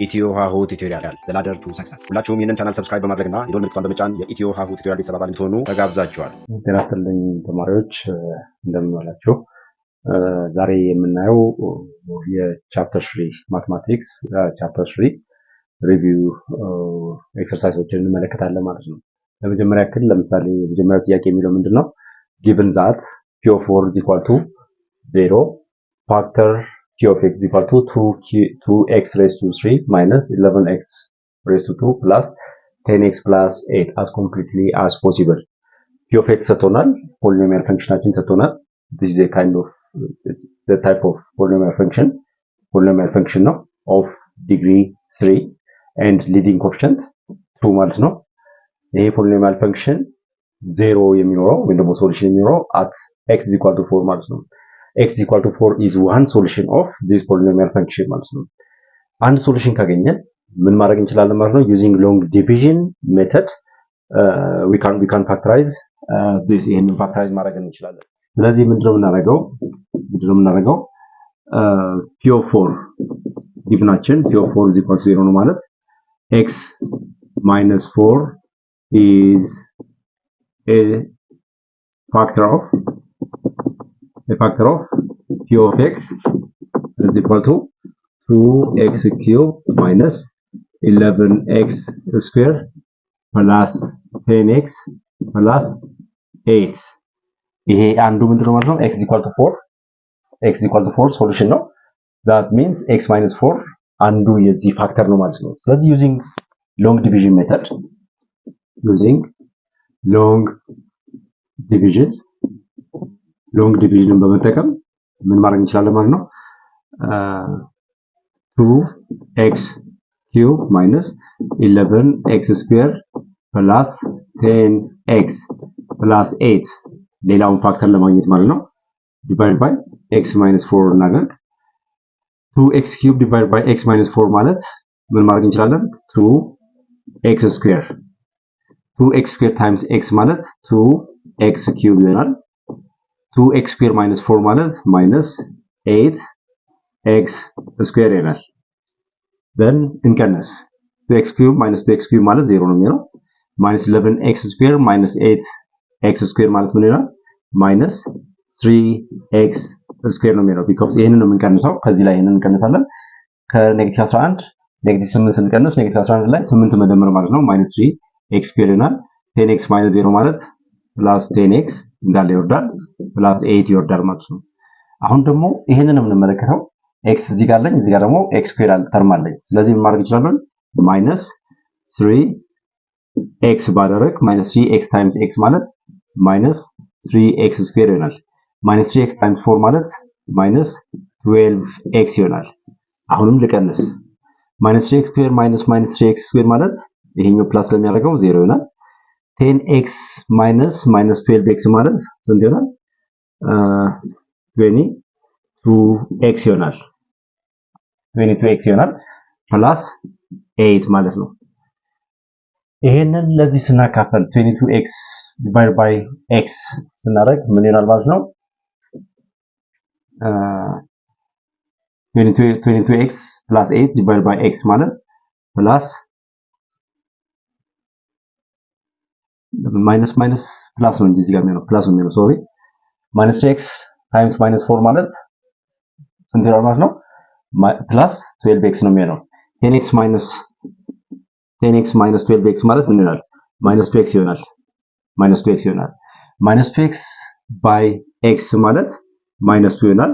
ኢትዮ ሃሁ ቱቶሪያል ዘላደር ቱ ሰክሰስ። ሁላችሁም ይህንን ቻናል ሰብስክራይብ በማድረግና የደወል ምልክቱን በመጫን የኢትዮ ሃሁ ቱቶሪያል ቤተሰብ አባል እንድትሆኑ ተጋብዛችኋል። ጤና ይስጥልኝ ተማሪዎች እንደምን ዋላችሁ? ዛሬ የምናየው የቻፕተር 3 ማትማቲክስ ቻፕተር 3 ሪቪው ኤክሰርሳይዞችን እንመለከታለን ማለት ነው። ለመጀመሪያ ያክል ለምሳሌ የመጀመሪያው ጥያቄ የሚለው ምንድነው? given that p of 4 is equal to 0 factor p of x is equal to 2x raised to 3 minus 11x raised to 2 plus 10x plus 8 as completely as possible. p of x ሰጥቶናል፣ ፖሊኖሚያል ፈንክሽናችን ሰጥቶናል። this is a kind of it's the type of polynomial function ነው of degree 3 and leading coefficient 2 ማለት ነው። ይሄ polynomial function 0 የሚኖረው ወይም ደግሞ ሶሉሽን የሚኖረው at x is equal to 4 ማለት ነው። x is equal to 4 is one solution of this polynomial function ማለት ነው። አንድ ሶሉሽን ካገኘን ምን ማድረግ እንችላለን ማለት ነው? using long division method we can factorize this ይሄንን ፋክተራይዝ ማድረግ እንችላለን። ስለዚህ ምንድነው የምናደርገው p of 4 ጊቭናችን p of 4 is equal to 0 ነው ማለት x minus 4 is a factor of p of x is equal to 2x cubed minus 11x square plus 10x plus 8 ይሄ አንዱ ምንድነው ማለት ነው? x is equal to 4 ሶሉሽን ነው። that means x minus 4 አንዱ የዚህ ፋክተር ነው ማለት ነው። ስለዚህ using long division method long division በመጠቀም ምን ማድረግ እንችላለን ማለት ነው? 2x cube minus 11x square plus 10x plus 8 ሌላውን ፋክተር ለማግኘት ማለት ነው divide by x minus 4 እናደርግ 2x cube divided by x minus 4 ማለት ምን ማድረግ እንችላለን? 2x square 2x square times x ማለት 2x cube ይሆናል። 2x square minus 4 ማለት minus 8x square ይሆናል። then እንቀንስ 2x cube minus 2x cube ማለት 0 ነው የሚሆነው minus 11x square minus 8x square ማለት ምን ይሆናል? minus 3x square ነው የሚሆነው because ይሄንን ነው የምንቀንሰው። ከዚህ ላይ ይሄንን እንቀንሳለን። ከኔጌቲቭ 11 ኔጌቲቭ 8 ስንቀንስ ኔጌቲቭ 11 ላይ 8 መደመር ማለት ነው minus 3x square ይሆናል። 10x minus 0 ማለት plus 10x እንዳለ ይወርዳል plus 8 ይወርዳል ማለት ነው። አሁን ደግሞ ይሄንን ነው የምንመለከተው x እዚህ ጋር አለኝ፣ እዚህ ጋር ደግሞ x square ተርም አለኝ። ስለዚህ ምን ማድረግ እንችላለን? minus 3x ባደረግ minus 3x times x ማለት minus 3x square ይሆናል። minus 3x times 4 ማለት minus 12x ይሆናል። አሁንም ልቀንስ minus 3x square minus 3x square ማለት ይሄኛው ፕላስ ስለሚያደርገው 0 ይሆናል። 10x minus 12x ማለት ስንት ይሆናል? 22x ይሆናል። 22x ይሆናል ፕላስ 8 ማለት ነው። ይሄንን ለዚህ ስናካፈል 22x divided by x ስናደርግ ምን ይሆናል ማለት ነው? 22x plus 8 divided by x ማለት plus minus plus ነው እንጂ እዚህ ጋር የሚሆነው plus ነው የሚሆነው ሶሪ minus 3x times minus 4 ማለት ስንት ይሆናል ማለት ነው? plus 12x ነው የሚሆነው 10x minus 12x ማለት ምን ይሆናል? minus 2x ይሆናል። minus 2x by x ማለት minus 2 ይሆናል።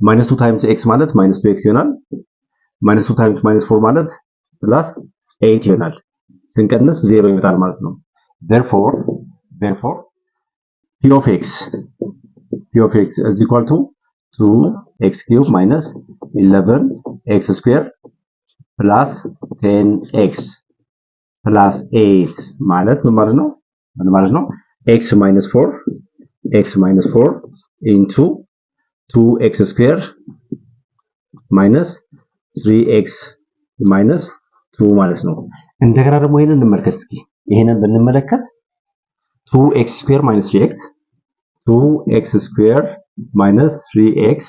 minus 2 times x ማለት minus 2x ይሆናል። minus 2 times minus 4 ማለት plus 8 ይሆናል። ስንቀንስ 0 ይመጣል ማለት ነው። therefore p of x is equal to 2x cubed minus 11x square plus 10x plus 8 ማለት ምን ማለት ነው? x minus 4 into 2x square minus 3x minus 2 ማለት ነው። እንደገና ደግሞ ይሄንን እንመልከት እስኪ። ይሄንን ብንመለከት 2x square minus 3x 2x square minus 3x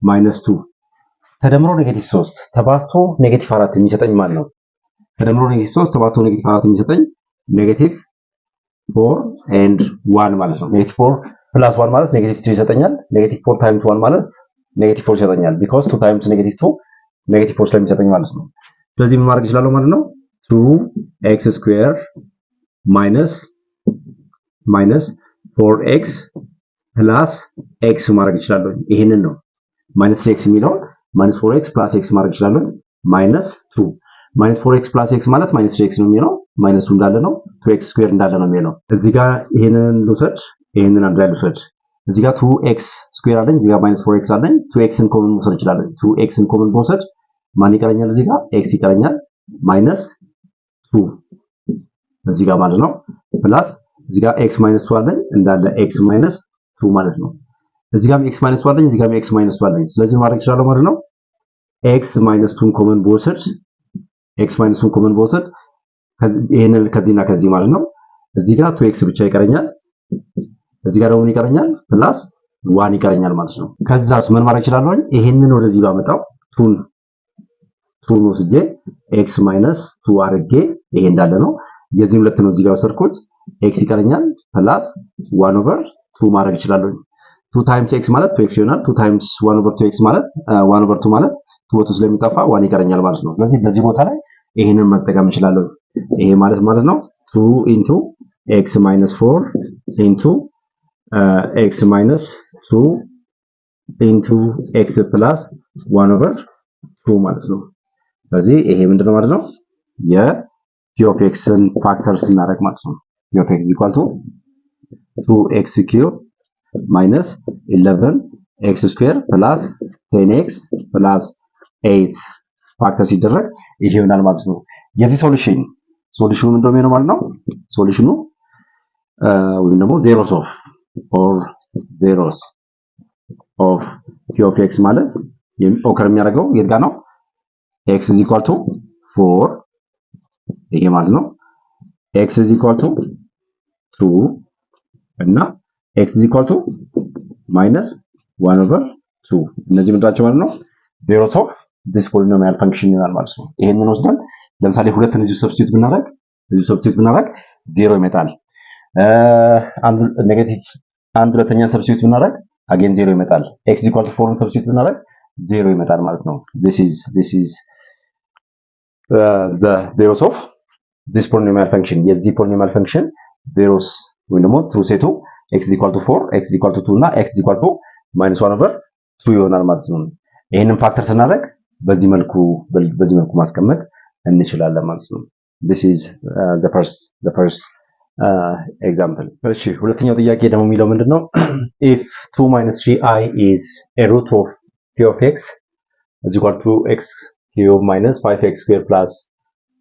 minus 2 ተደምሮ ኔጌቲቭ 3 ተባዝቶ ኔጌቲቭ 4 የሚሰጠኝ ማለት ነው። ተደምሮ ኔጌቲቭ 3 ተባዝቶ ኔጌቲቭ 4 የሚሰጠኝ ኔጌቲቭ 4 ኤንድ 1 ማለት ነው። ኔጌቲቭ 4 ፕላስ 1 ማለት ኔጌቲቭ 3 ይሰጠኛል። ኔጌቲቭ 4 ታይምስ 1 ማለት ኔጌቲቭ 4 ይሰጠኛል። ቢኮዝ 2 ታይምስ ኔጌቲቭ 2 ኔጌቲቭ 4 ስለሚሰጠኝ ማለት ነው። ስለዚህ ምን ማድረግ እችላለሁ ማለት ነው? 2x ስኩዌር ማይነስ 4x ፕላስ x ማድረግ እችላለሁ። ይሄንን ነው ማይነስ 3x የሚለውን ማይነስ 4x ፕላስ x ማድረግ እችላለሁ። ማይነስ 2 ማይነስ 4x ፕላስ x ማለት ማይነስ 3x ነው የሚለው። ማይነሱ እንዳለ ነው። 2x ስኩዌር እንዳለ ነው የሚለው። እዚህ ጋር ይሄንን ልውሰድ፣ ይሄንን አንድ ላይ ልውሰድ። እዚህ ጋር 2x ስኩዌር አለኝ፣ እዚህ ጋር ማይነስ 4x አለኝ። 2x ን ኮመን መውሰድ እችላለሁ። 2x ን ኮመን መውሰድ ማን ይቀረኛል? እዚህ ጋር x ይቀረኛል። ማይነስ 2 እዚህ ጋር ማለት ነው። ፕላስ እዚህ ጋር x ማይነስ 2 አለኝ፣ እንዳለ x ማይነስ 2 ማለት ነው። እዚህ ጋርም x ማይነስ 2 አለኝ፣ እዚህ ጋርም x ማይነስ 2 አለኝ። ስለዚህ ማድረግ እችላለሁ ማለት ነው። x ማይነስ 2 ኮመን በወሰድ x ማይነስ 2 ኮመን በወሰድ ይሄንን ከዚህና ከዚህ ማለት ነው። እዚህ ጋር 2x ብቻ ይቀረኛል። እዚህ ጋር ደግሞ ይቀረኛል ፕላስ 1 ይቀረኛል ማለት ነው። ከዛስ ምን ማድረግ እችላለሁ? ይሄንን ወደዚህ ባመጣው 2 ወስጄ x ማይነስ 2 አድርጌ ይሄ እንዳለ ነው። የዚህ ሁለት ነው እዚህ ጋር ወሰድኩት። x ይቀረኛል ፕላስ 1 ኦቨር 2 ማድረግ እችላለሁ። 2 ታይምስ x ማለት 2x ይሆናል። 2 ታይምስ 1 ኦቨር 2x ማለት 1 ኦቨር 2 ማለት 2 ስለሚጠፋ 1 ይቀረኛል ማለት ነው። ስለዚህ በዚህ ቦታ ላይ ይሄንን መጠቀም እችላለሁ። ይሄ ማለት ነው 2 ኢንቱ x ማይነስ 4 ኢንቱ x ማይነስ 2 ኢንቱ x ፕላስ 1 ኦቨር 2 ማለት ነው። ስለዚህ ይሄ ምንድነው ማለት ነው? የp of x ን ፋክተር ስናደርግ ማለት ነው። p of x = 2x cube minus 11x square plus 10x plus 8 ፋክተር ሲደረግ ይሄ ይሆናል ማለት ነው። የዚህ ሶሉሽኑ ምንድነው ማለት ነው? ሶሉሽኑ ወይም ደግሞ zeros of p of x ማለት ኦከር የሚያደርገው የት ጋር ነው? x is equal to 4 ይሄ ማለት ነው። x is equal to 2 እና x is equal to minus 1 over 2 እነዚህ ምንድናቸው ማለት ነው? zeros of this polynomial function ይሆናል ማለት ነው። ይሄንን ወስደን ለምሳሌ ሁለትን እዚሁ ሰብስቲዩት ብናደርግ 0 ይመጣል። ኔጌቲቭ አንድ ሁለተኛ ሰብስቲዩት ብናደርግ አጌን 0 ይመጣል። x is equal to 4 ን ሰብስቲዩት ብናደርግ 0 ይመጣል ማለት ነው። this is the zeros of this polynomial function የዚህ polynomial function zeros ወይም ደግሞ true ሴቱ x is equal to 4 x is equal to 2 እና x is equal to minus 1 over 2 ይሆናል ማለት ነው። ይሄንን ፋክተር ስናደርግ በዚህ መልኩ ማስቀመጥ እንችላለን ማለት ነው። this is the first example። እሺ ሁለተኛው ጥያቄ ደግሞ የሚለው ምንድነው? if 2 minus 3i is a root of p of x is equal to x cube minus 5x squared plus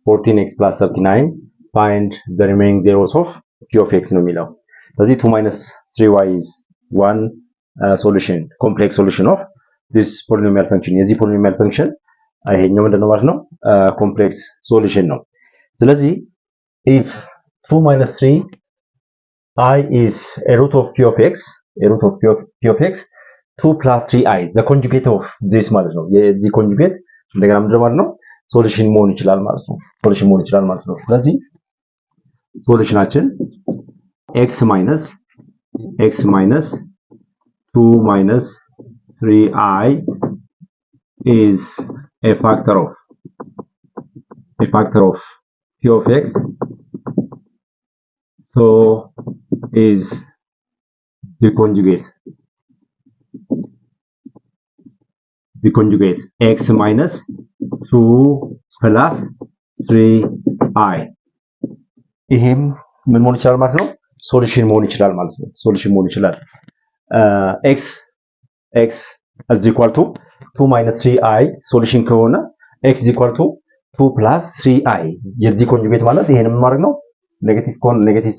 14x plus 39 find the remaining zeros of p of x ነው የሚለው። ስለዚህ 2 minus 3y is one solution, complex solution of this polynomial function። የዚህ polynomial function ይሄኛው ምንድነው ማለት ነው? complex solution ነው። ስለዚህ if 2 minus 3i is a root of p of x 2 plus 3i the conjugate of this ማለት ነው። የዚህ conjugate እንደገና ምንድነው ማለት ነው? ሶሉሽን መሆን ይችላል ማለት ነው። ስለዚህ ሶሉሽናችን x minus 2 minus 3i is a factor of p of x, so is the conjugate x minus 2 plus 3i ይሄም ምን መሆን ይችላል ማለት ነው? ሶሉሽን መሆን ይችላል ማለት ነው። x is equal to 2 minus 3i ሶሉሽን ከሆነ x is equal to 2 plus 3i የዚህ ኮንጁጌት ማለት ይሄንን ማድረግ ነው። ኔጌቲቭ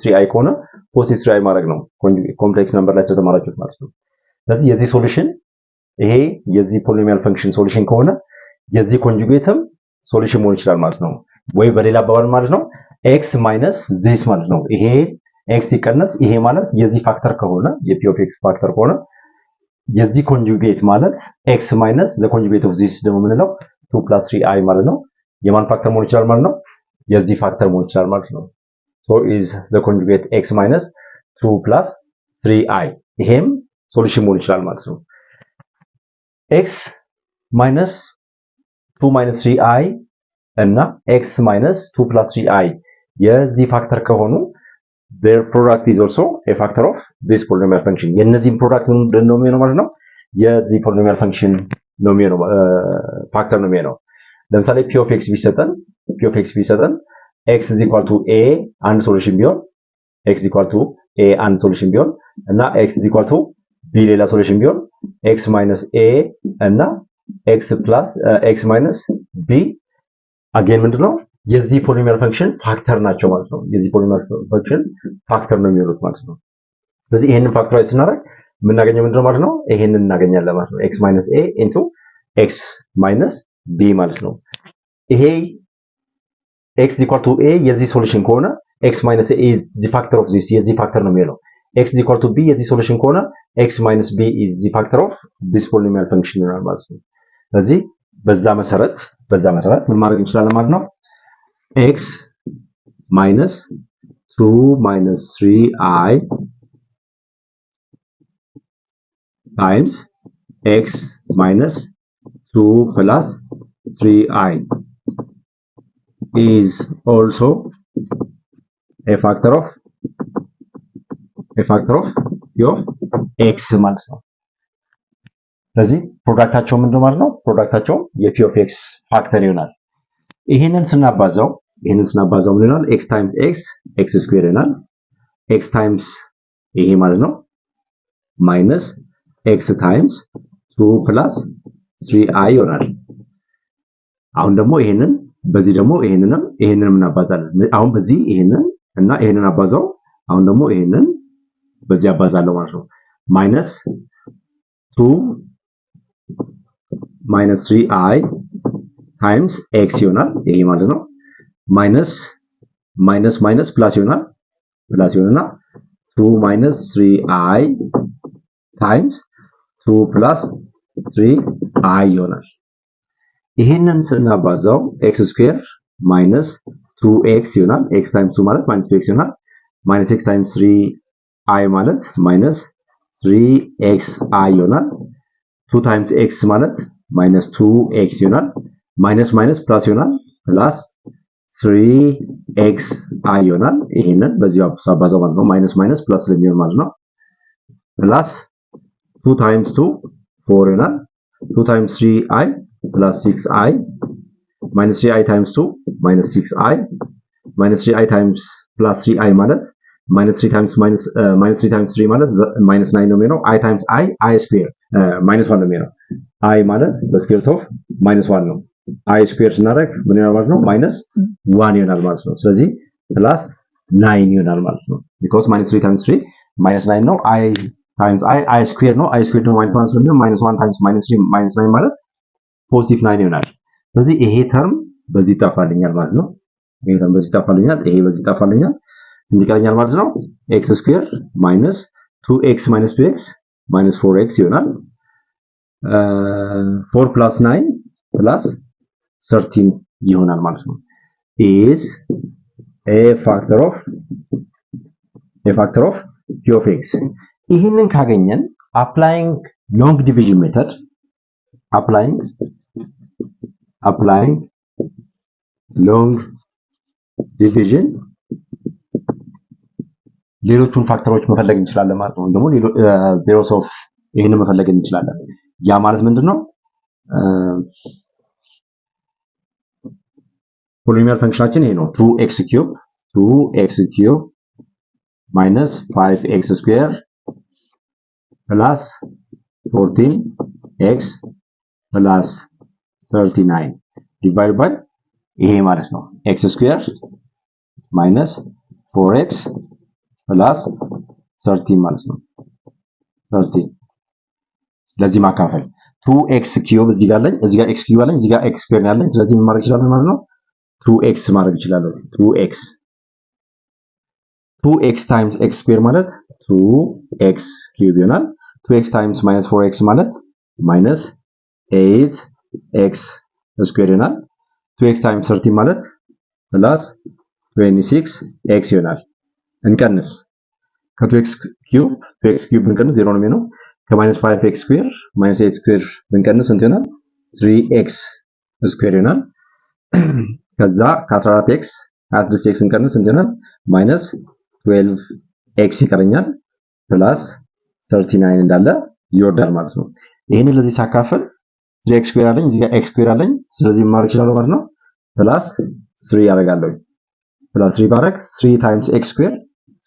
3i ከሆነ ፖዚቲቭ 3i ማድረግ ነው። ኮምፕሌክስ ነምበር ላይ ስለተማራችሁት ማለት ነው። ስለዚህ የዚህ ሶሉሽን ይሄ የዚህ ፖሊኖሚያል ፈንክሽን ሶሉሽን ከሆነ የዚህ ኮንጁጌትም ሶሉሽን መሆን ይችላል ማለት ነው። ወይ በሌላ አባባል ማለት ነው x minus this ማለት ነው። ይሄ x ሲቀነስ ይሄ ማለት የዚህ ፋክተር ከሆነ የp of x ፋክተር ከሆነ የዚህ ኮንጁጌት ማለት x ማይነስ ዘ ኮንጁጌት ኦፍ ዚስ ደግሞ ምንለው 2 + 3i ማለት ነው። የማን ፋክተር መሆን ይችላል ማለት ነው? የዚህ ፋክተር መሆን ይችላል ማለት ነው። so is the conjugate x minus 2 plus 3i ይሄም ሶሉሽን መሆን ይችላል ማለት ነው። x minus 2 minus 3i እና x minus 2 plus 3i የዚህ ፋክተር ከሆኑ their product is also a factor of this polynomial function የነዚህም ፕሮዳክት ምንድን ነው የሚሆነው ማለት ነው? የዚህ polynomial function ነው የሚሆነው ፋክተር ነው የሚሆነው። ለምሳሌ p of x ቢሰጠን x is equal to a አንድ ሶሉሽን ቢሆን x is equal to a አንድ ሶሉሽን ቢሆን እና x is equal to b ሌላ ሶሉሽን ቢሆን x minus a እና x minus b again ምንድነው የዚህ ፖሊኖሚያል ፈንክሽን ፋክተር ናቸው ማለት ነው። የዚህ ፖሊኖሚያል ፈንክሽን ፋክተር ነው የሚሆኑት ማለት ነው። ስለዚህ ይሄንን ፋክተራይዝ ስናደርግ የምናገኘው ምንድነው ማለት ነው? ይሄንን እናገኛለን ማለት ነው። x minus a into x minus b ማለት ነው። ይሄ x equal to a የዚህ ሶሉሽን ከሆነ x minus a is the factor of this የዚህ ፋክተር ነው የሚሆነው። x equal to b የዚህ ሶሉሽን ከሆነ x minus b is the factor of this polynomial function ይሆናል ማለት ነው። ስለዚህ በዛ መሰረት ምን ማድረግ እንችላለን ማለት ነው? x minus 2 minus 3i times x minus 2 plus 3i is also a factor of x ማለት ነው። ስለዚህ ፕሮዳክታቸው ምንድነው ማለት ነው? ፕሮዳክታቸው የp of x ፋክተር ይሆናል። ይሄንን ስናባዛው ምን ይሆናል? x times x ስኩዌር ይሆናል። x times ይሄ ማለት ነው minus x times 2 plus 3i ይሆናል። አሁን ደግሞ በዚህ ደግሞ ይሄንንም እናባዛለን። አሁን በዚህ ይሄንን አባዛው። አሁን ደግሞ ይሄንን በዚህ አባዛለሁ ማለት ነው። minus 2 minus 3i times x ይሆናል። ይሄ ማለት ነው minus plus ይሆናል። 2 minus 3i times 2 plus 3i ይሆናል። ይሄንን ስናባዛው x ስኩዌር minus 2x ይሆናል። x times 2 ማለት minus 2x ይሆናል። minus x times 3i ማለት minus 3xi ይሆናል። 2 times x ማለት minus 2x ይሆናል። minus plus ይሆናል plus 3xi ይሆናል። ይሄንን በዚህ አባዛው ማለት ነው minus plus ስለሚሆን ማለት ነው plus 2 times 2 4 ይሆናል። 2 times 3i plus 6i minus 3i times 2 minus 6i minus 3i times plus 3i ማለት minus 3 times 3 ማለት minus 9 ነው የሚሆነው። i times i square minus 1 ነው የሚሆነው። i ማለት the square root of minus 1 ነው። i square ስናደርግ ምን ይሆናል ማለት ነው? minus 1 ይሆናል ማለት ነው። ስለዚህ plus 9 ይሆናል ማለት ነው። because minus 3 times 3 minus 9 ነው። i times i square ነው። i square ደግሞ minus 1 ስለሚሆን minus 1 times minus 3 minus 9 ማለት positive 9 ይሆናል። ስለዚህ ይሄ ተርም በዚህ ይጣፋልኛል ማለት ነው። ይሄ ተርም በዚህ ይጣፋልኛል። ይሄ በዚህ ይጣፋልኛል። እንዲቀርኛል ማለት ነው x ስኩዌር minus 2x minus 2x minus 4x ይሆናል። 4 plus 9 plus 13 ይሆናል ማለት ነው። is a factor of p of x ይሄንን ካገኘን applying long division method ሌሎቹን ፋክተሮች መፈለግ እንችላለን ማለት ነው። ደግሞ ዜሮስ ኦፍ ይሄንን መፈለግ እንችላለን። ያ ማለት ምንድነው? ፖሊኖሚያል ፈንክሽናችን ይሄ ነው 2x cube minus 5x square plus 14x plus 39 divided by ይሄ ማለት ነው x square minus 4x plus 13 ማለት ነው 13 ለዚህ ማካፈል 2x cube እዚህ ጋር አለኝ፣ እዚህ ጋር x cube አለኝ፣ እዚህ ጋር x square ያለኝ። ስለዚህ ምን ማድረግ ይችላል ማለት ነው 2x ማድረግ ይችላል። 2x times x square ማለት 2x cube ይሆናል 2x ታይምስ ማይነስ 4x ማለት ማይነስ 8x ስኩዌር ይሆናል። 2x ታይምስ 13 ማለት ፕላስ 26x ይሆናል። እንቀንስ ከ2x ኪዩብ 2x ኪዩብ ብንቀንስ 0 ነው የሚሆነው። ከማይነስ 5x ስኩዌር ማይነስ 8 ስኩዌር ብንቀንስ ስንት ይሆናል? 3x ስኩዌር ይሆናል። ከዛ ከ14x 26x እንቀንስ ስንት ይሆናል? ማይነስ 12x ይቀረኛል ፕላስ 39 እንዳለ ይወርዳል ማለት ነው። ይሄንን ለዚህ ሳካፈል 3x ስኩዌር አለኝ፣ እዚህ ጋር x ስኩዌር አለኝ። ስለዚህ ማድረግ እችላለሁ ማለት ነው። ፕላስ 3 ያደርጋለሁ። ፕላስ 3 ባረግ 3 ታይምስ x ስኩዌር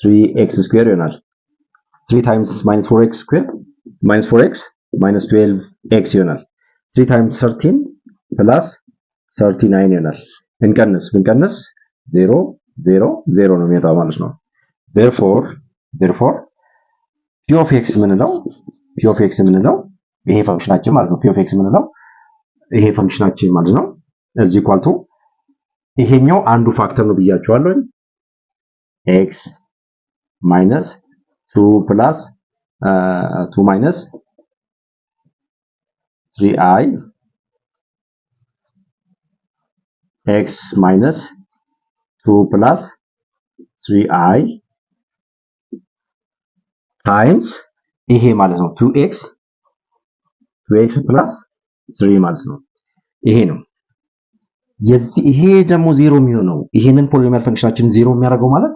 3x ስኩዌር ይሆናል። 3 ታይምስ ማይነስ 4x ስኩዌር ማይነስ 4x ማይነስ 12x ይሆናል። 3 ታይምስ 13 ፕላስ 39 ይሆናል። እንቀንስ ብንቀንስ 0 0 0 ነው የሚወጣው ማለት ነው። therefore p of x ምንለው ይሄ ፈንክሽናችን ማለት ነው። p of x ምንለው ይሄ ፈንክሽናችን ማለት ነው። እዚህ ኳልቱ ይሄኛው አንዱ ፋክተር ነው ብያችኋለሁ። x minus 2 plus 2 minus 3i x minus 2 plus 3i times ይሄ ማለት ነው 2x plus 3 ማለት ነው። ይሄ ነው ይሄ ደግሞ 0 የሚሆነው ይሄንን ፖሊኖሚያል ፈንክሽናችን 0 የሚያደርገው ማለት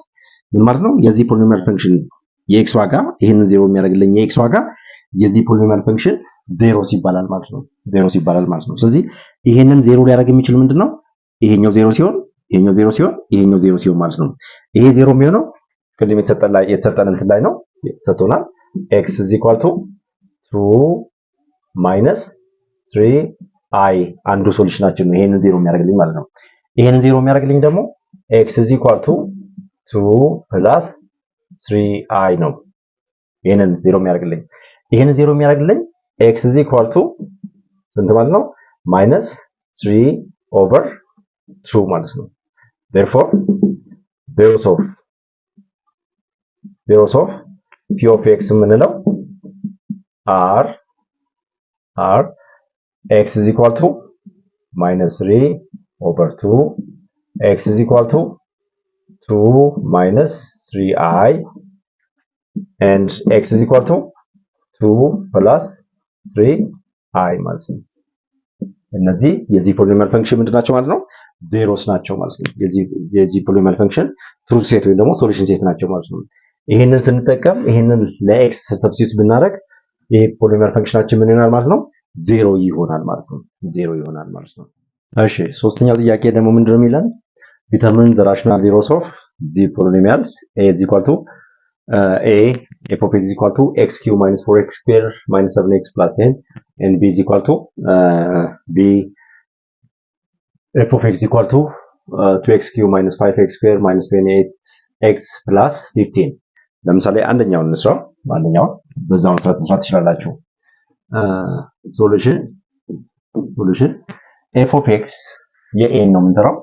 ምን ማለት ነው? የዚህ ፖሊኖሚያል ፈንክሽን የኤክስ ዋጋ ይሄንን 0 የሚያደርግልኝ የኤክስ ዋጋ የዚህ ፖሊኖሚያል ፈንክሽን 0 ሲባላል ማለት ነው። ስለዚህ ይሄንን 0 ሊያደርግ የሚችል ምንድነው? ይሄኛው 0 ሲሆን ይሄኛው 0 ሲሆን ይሄኛው 0 ሲሆን ማለት ነው። ይሄ 0 የሚሆነው ቅድም የተሰጠን እንትን ላይ ነው ተሰጥቶናል። x is equal to 2 minus 3i አንዱ ሶሉሽናችን ነው። ይሄንን 0 የሚያደርግልኝ ማለት ነው። ይሄንን 0 የሚያደርግልኝ ደግሞ x is equal to 2 plus 3i ነው። ይሄንን 0 የሚያደርግልኝ x is equal to ስንት ማለት ነው? minus 3 over 2 ማለት ነው። therefore zeros of p of x የምንለው are x is equal to minus 3 over 2 x is equal to 2 minus 3i and x is equal to 2 plus 3i ማለት ነው። እነዚህ የዚህ ፖሊኖሚያል ፈንክሽን ምንድናቸው ማለት ነው? ዜሮስ ናቸው ማለት ነው። የዚህ ፖሊኖሚያል ፈንክሽን ትሩዝ ሴት ወይም ደግሞ ሶሉሽን ሴት ናቸው ማለት ነው። ይሄንን ስንጠቀም ይሄንን ለኤክስ ሰብስቲቱት ብናደርግ ይሄ ፖሊኖሚያል ፈንክሽናችን ምን ይሆናል ማለት ነው? ዜሮ ይሆናል ማለት ነው። እሺ ሶስተኛው ጥያቄ ደግሞ ምንድነው የሚለን? determine the rational zeros of the polynomials a is equal to a f of x is equal to x cubed minus 4x squared minus 7x plus 10 and b is equal to b f of x is equal to 2x cubed minus 5x squared minus 28x plus 15 ለምሳሌ አንደኛውን እንስራው። አንደኛውን በዛው መስራት ትችላላችሁ። ሶሉሽን f of x የኤን ነው የምንሰራው።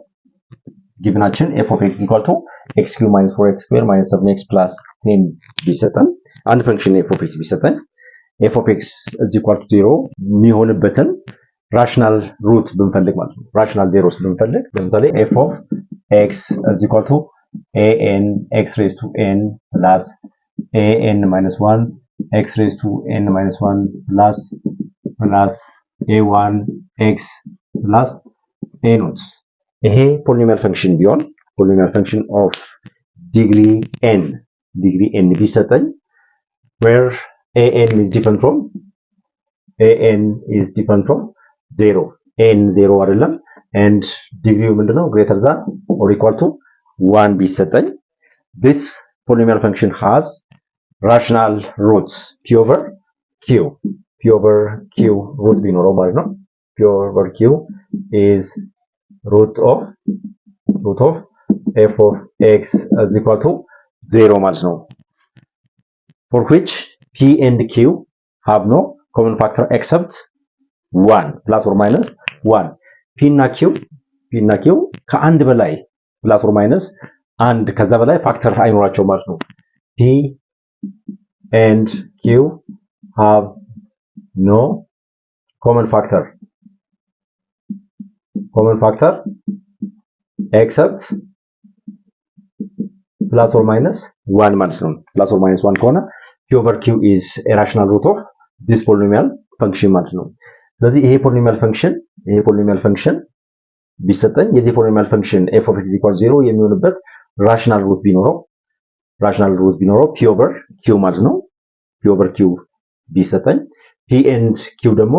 ጊቭናችን f of x is equal to x cubed minus 4x squared minus 7x plus 10 ቢሰጠን አንድ ፈንክሽን f of x ቢሰጠን f of x is equal to 0 የሚሆንበትን ራሽናል ሩት ብንፈልግ ማለት ነው። ራሽናል ዜሮስ ብንፈልግ ለምሳሌ f of x is equal to an x raised to n plus an minus 1 x raised to n minus 1 plus a1 x plus a naught ይሄ ፖሊኖሚያል ፈንክሽን ቢሆን ፖሊኖሚያል ፈንክሽን ኦፍ ዲግሪ n ቢሰጠኝ where an is different from 0 n 0 አይደለም and ዲግሪው ምንድነው greater than or equal to 1 ቢሰጠኝ this polynomial function has rational roots p over q root ቢኖረው ማለት ነው። p over q is root of f of x is equal to 0 ማለት ነው. for which p and q have no common factor except 1 plus or minus 1 p እና q ከአንድ በላይ plus or minus አንድ ከዛ በላይ ፋክተር አይኖራቸው ማለት ነው። p and q have no common factor except plus or minus 1 ማለት ነው። plus or minus 1 ከሆነ p over q is a rational root of this polynomial function ማለት ነው። ስለዚህ ይሄ polynomial function ቢሰጠኝ የዚህ polynomial function f of x equals 0 የሚሆንበት rational root ቢኖረው p over q ማለት ነው። p over q ቢሰጠኝ p and q ደግሞ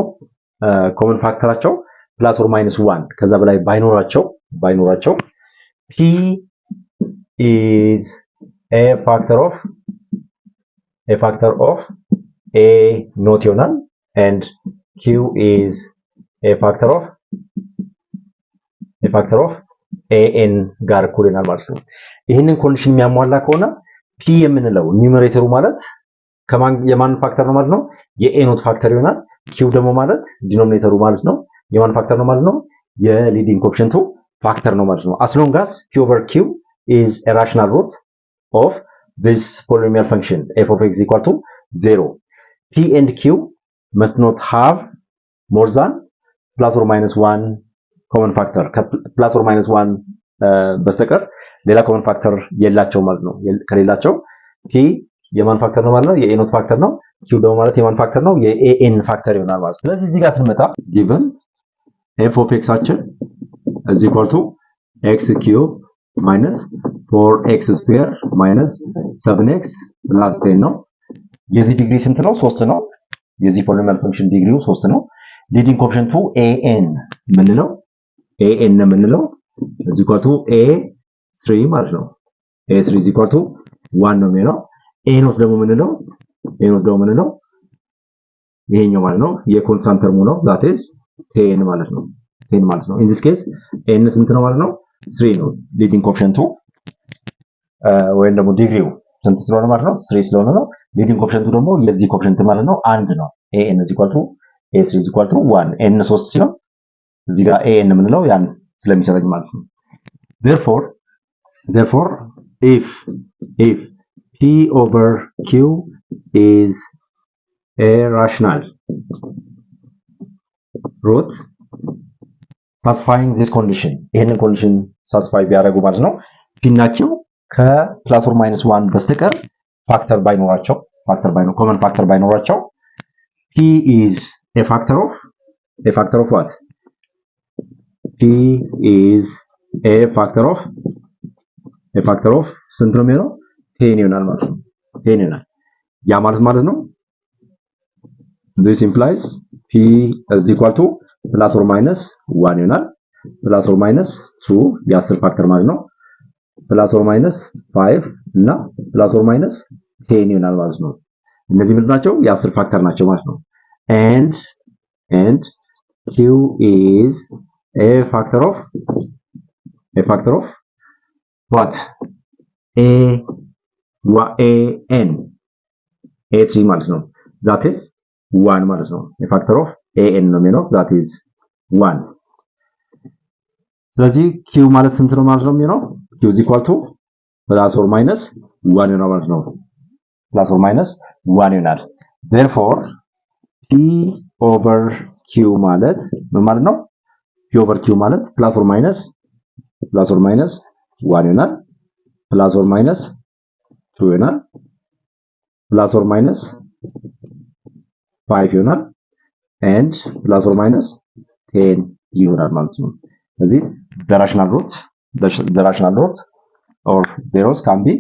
common factorቸው plus or minus 1 ከዛ በላይ ባይኖራቸው p is a factor of a not ይሆናል and q is a factor of an ጋር እኩል ይሆናል ማለት ነው። ይህንን ኮንዲሽን የሚያሟላ ከሆነ p የምንለው ኒውመሬተሩ ማለት የማን ፋክተር ነው ማለት ነው? የa ኖት ፋክተር ይሆናል። q ደግሞ ማለት ዲኖሚኔተሩ ማለት ነው የማን ፋክተር ነው ማለት ነው? የሊዲንግ ኮኤፊሺየንቱ ፋክተር ነው ማለት ነው። as long as p over q is a rational root of this polynomial function f of x equal to 0, p and q must not have more than plus or minus 1 common factor plus or minus 1 በስተቀር ሌላ common factor የላቸው ማለት ነው። ከሌላቸው p የማን ፋክተር ነው ማለት ነው? የa ኖት ፋክተር ነው። q ደግሞ ማለት የማን ፋክተር ነው? የan ፋክተር ይሆናል ማለት ነው። ስለዚህ እዚህ ጋር ስንመጣ given f of x አችን is equal to x cube minus 4x square minus 7x plus 10 ነው። የዚህ ዲግሪ ስንት ነው? 3 ነው። የዚህ ፖሊኖሚያል ፈንክሽን ዲግሪው 3 ነው። ሊዲንግ ኮኤፊሺየንቱ an የምንለው is equal to a3 ማለት ነው። a3 is equal to 1 ነው የሚሆነው። a ኖት ደግሞ የምንለው ይሄኛው ማለት ነው የኮንስታንት ተርሙ ነው that is 10 ማለት ነው። in this case n ስንት ነው ማለት ነው? 3 ነው። ሊዲንግ ኮኤፊሺየንቱ ወይም ደግሞ ዲግሪው ስንት ስለሆነ ማለት ነው? 3 ስለሆነ ነው። ሊዲንግ ኮኤፊሺየንቱ ደግሞ የዚህ ኮኤፊሺየንት ማለት ነው 1 ነው። an is equal to a3 is equal to 1 n 3 ሲሆን እዚህ ጋር an የምንለው ያን ስለሚሰጠኝ ማለት ነው። therefore if p over q is a rational root satisfying this condition ይሄንን ኮንዲሽን ሳቲስፋይ ቢያደርጉ ማለት ነው p እና q ከፕላስ ኦር ማይነስ 1 በስተቀር common factor ባይኖራቸው p is a factor of what? p is a factor of ስንት ነው የሚሆነው? 10 ይሆናል ማለት ነው። 10 ይሆናል። ያ ማለት ነው this implies p is equal to plus or minus 1 ይሆናል። plus or minus 2 የ10 ፋክተር ማለት ነው። plus or minus 5 እና plus or minus 10 ይሆናል ማለት ነው። እነዚህ ምንድን ናቸው? የ10 ፋክተር ናቸው ማለት ነው። and q is a factor of what? an a3 ማለት ነው that is 1 ማለት ነው። a factor of an ነው የሚሆነው that is 1። ስለዚህ q ማለት ስንት ነው ማለት ነው የሚሆነው? q is equal to plus or minus 1 ነው ማለት ነው። plus or minus 1 ይሆናል። therefore p over q ማለት ምን ማለት ነው? p over q ማለት plus or minus 1 ይሆናል። plus or minus 2 ይሆናል። plus or minus 5 ይሆናል and plus or minus 10 ይሆናል ማለት ነው። ስለዚህ the rational root or zeros can be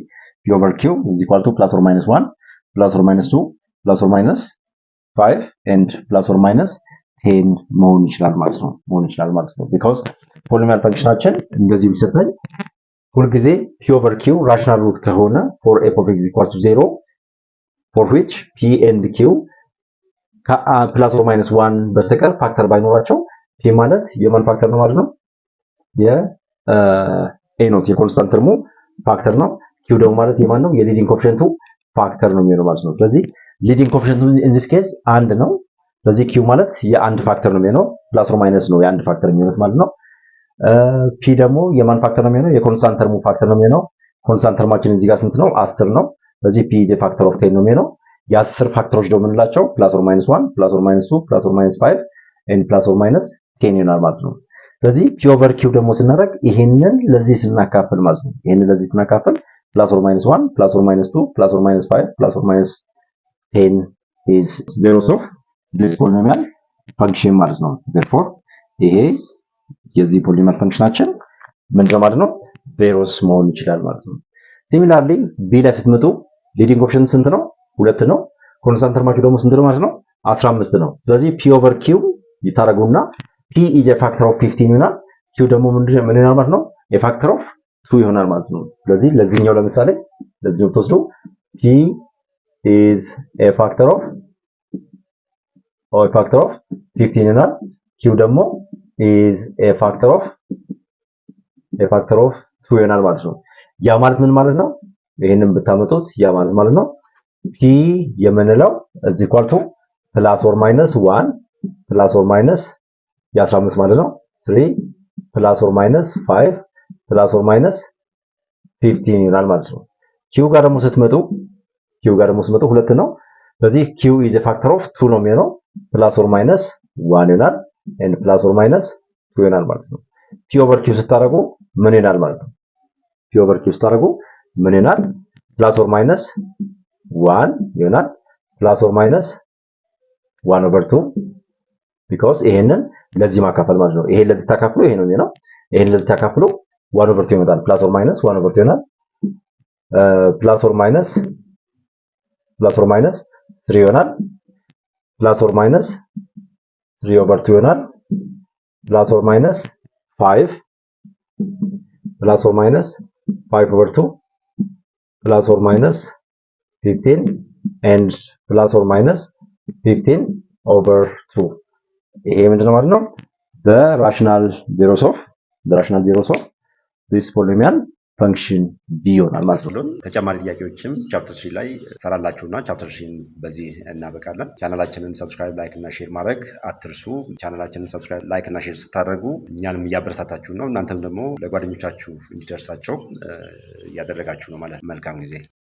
p over q is equal to plus or minus 1 plus or minus 2 plus or minus 5 and plus or minus 10 መሆን ይችላል ማለት ነው because ፖሊኖሚያል ፈንክሽናችን እንደዚህ ቢሰጠኝ ሁልጊዜ p over q rational root ከሆነ for f of x equals to 0 for which p and q plus or minus 1 በስተቀር ፋክተር ባይኖራቸው p ማለት የማን ፋክተር ነው ማለት ነው? a ኖት የኮንስታንት ተርሙ ፋክተር ነው። q ደግሞ ማለት የማን ነው? የሊዲንግ ኮኤፊሺየንቱ ፋክተር ነው የሚሆነው ማለት ነው። ስለዚህ ሊዲንግ ኮኤፊሺየንቱ in this case 1 ነው። ስለዚህ q ማለት የአንድ ፋክተር ነው የሚሆነው ፕላስ ኦር ማይነስ ነው የአንድ ፋክተር የሚሆነው ማለት ነው። p ደግሞ የማን ፋክተር ነው የሚሆነው? የኮንስታንት ተርሙ ፋክተር ነው የሚሆነው። ኮንስታንት ተርማችን እዚህ ጋር ስንት ነው? 10 ነው። ስለዚህ p is a factor of 10 ነው የሚሆነው። የ10 ፋክተሮች ደግሞ የምንላቸው ፕላስ ኦር ማይነስ 1 ፕላስ ኦር ማይነስ 2 ፕላስ ኦር ማይነስ 5 ኤንድ ፕላስ ኦር ማይነስ 10 ይሆናል ማለት ነው። ስለዚህ ፒ ኦቨር ኪው ደግሞ ስናደርግ ይሄንን ለዚህ ስናካፍል ማለት ነው። ይሄንን ለዚህ ስናካፍል ፕላስ ኦር ማይነስ 1 ፕላስ ኦር ማይነስ 2 ፕላስ ኦር ማይነስ 5 ፕላስ ኦር ማይነስ 10 is zeros of this polynomial function ማለት ነው። therefore ይሄ የዚህ ፖሊኖሚያል ፈንክሽናችን ምንድነው ማለት ነው? ዜሮስ መሆን ይችላል ማለት ነው። ሲሚላርሊ ቢ ላይ ስትመጡ ሊዲንግ ኦፕሽን ስንት ነው? 2 ነው። ኮንስታንት ተርማችሁ ደግሞ ስንት ነው ማለት ነው? 15 ነው። ስለዚህ ፒ ኦቨር ኪው ይታረጉና ፒ ኢዝ ኤ ፋክተር ኦፍ 15 ይሆናል። ኪው ደግሞ ምን ይሆናል ማለት ነው? ኤ ፋክተር ኦፍ 2 ይሆናል ማለት ነው። ስለዚህ ለዚህኛው ለምሳሌ ለዚህኛው ተወስዶ ፒ ኢዝ ኤ ፋክተር ኦፍ 15 ይሆናል። ኪው ደግሞ ኢዝ ኤ ፋክተር ኦፍ 2 ይሆናል ማለት ነው። ያ ማለት ምን ማለት ነው? ይሄንን ብታመጡት ያ ማለት ነው ፒ የምንለው እዚህ ኳልቱ ፕላስ ኦር ማይነስ 1 ፕላስ ኦር ማይነስ የ15 ማለት ነው 3 ፕላስ ኦር ማይነስ 5 ፕላስ ኦር ማይነስ 15 ይሆናል ማለት ነው። ኪው ጋር ደግሞ ስትመጡ 2 ነው። ስለዚህ ኪው ኢዝ ኤ ፋክተር ኦፍ 2 ነው የሚሆነው ፕላስ ኦር ማይነስ 1 ይሆናል ኤንድ ፕላስ ኦር ማይነስ 2 ይሆናል ማለት ነው። ፒ ኦቨር ኪው ስታደርጉ ምን ይሆናል ማለት ነው? ፒ ኦቨር ኪው ስታደርጉ ምን ይሆናል? ፕላስ ኦር ማይነስ 1 ይሆናል ፕላስ ኦር ማይነስ 1 ኦቨር 2 ቢኮዝ ይሄንን ለዚህ ማካፈል ማለት ነው። ይሄን ለዚህ ታካፍሉ ይሄ ነው የሚሆነው። ይሄን ለዚህ ታካፍሉ 1 ኦቨር 2 ይመጣል። ፕላስ ኦር ማይነስ 1 ኦቨር 2 ይሆናል። ፕላስ ኦር ማይነስ 3 ይሆናል። ፕላስ ኦር ማይነስ 3 ኦቨር 2 ይሆናል። ፕላስ ኦር ማይነስ 5 ፕላስ ኦር ማይነስ 5 ኦቨር 2 ፕላስ ኦር ማይነስ 15 and ፕላስ ኦር ማይነስ 15 ኦቨር 2 ይሄ ምንድነው ማለት ነው? the rational zeros of this polynomial function b ይሆናል ማለት ነው። ተጨማሪ ጥያቄዎችም ቻፕተር 3 ላይ ሰራላችሁና ቻፕተር 3 በዚህ እናበቃለን። ቻናላችንን ሰብስክራይብ፣ ላይክ እና ሼር ማድረግ አትርሱ። ቻናላችንን ሰብስክራይብ፣ ላይክ እና ሼር ስታደርጉ እኛንም እያበረታታችሁ ነው፣ እናንተም ደግሞ ለጓደኞቻችሁ እንዲደርሳቸው እያደረጋችሁ ነው ማለት። መልካም ጊዜ